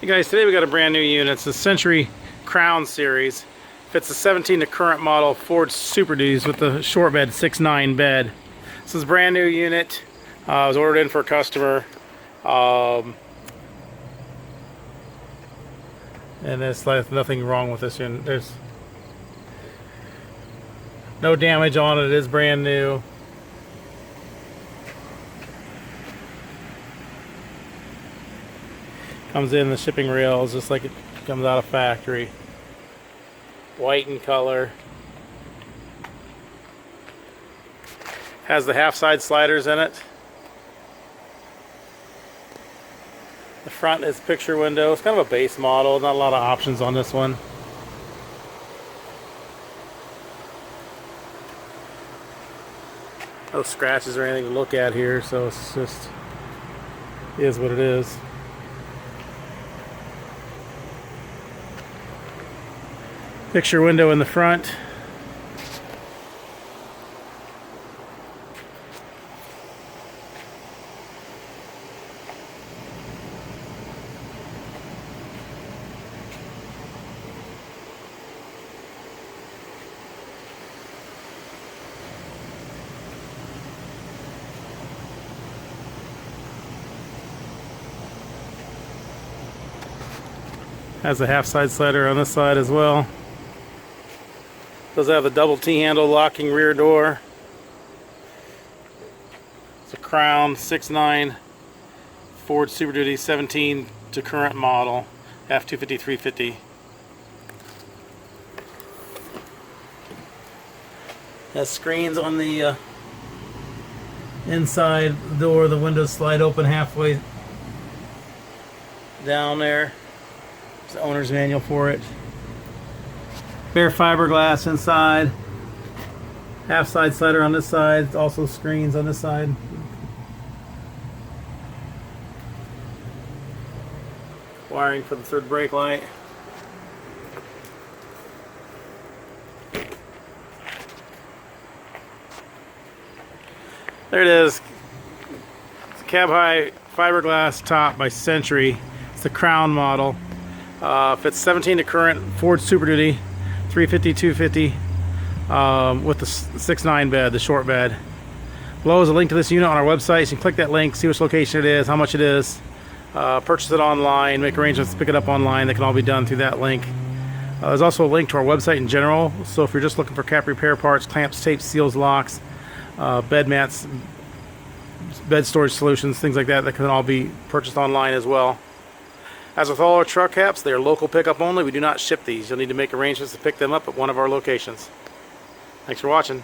Hey guys, today we got a brand new unit. It's the Century Crown series. Fits the 17 to current model Ford Super Duties with the short bed 6'9" bed. This is a brand new unit. It was ordered in for a customer. And there's nothing wrong with this unit. There's no damage on it. It is brand new. Comes in the shipping rails just like it comes out of factory. White in color. Has the half side sliders in it. The front is picture window. It's kind of a base model. Not a lot of options on this one. No scratches or anything to look at here, so it's just is what it is. Picture window in the front. Has a half side slider on this side as well. Does have the double T-handle locking rear door. It's a Crown 6'9" Ford Super Duty 17 to current model F250 350. Has screens on the inside door. The windows slide open halfway down there. There's the owner's manual for it. Bare fiberglass inside. Half side slider on this side. Also screens on this side. Wiring for the third brake light. There it is. It's a cab high fiberglass top by Century. It's the Crown model. Fits 17 to current Ford Super Duty 350 250 with the 6'9" bed, the short bed. Below is a link to this unit on our website. You can click that link, see which location it is, how much it is, purchase it online, make arrangements to pick it up online. That can all be done through that link. There's also a link to our website in general, so if you're just looking for cap repair parts, clamps, tapes, seals, locks, bed mats, bed storage solutions, things like that, that can all be purchased online as well. As with all our truck caps, they are local pickup only. We do not ship these. You'll need to make arrangements to pick them up at one of our locations. Thanks for watching.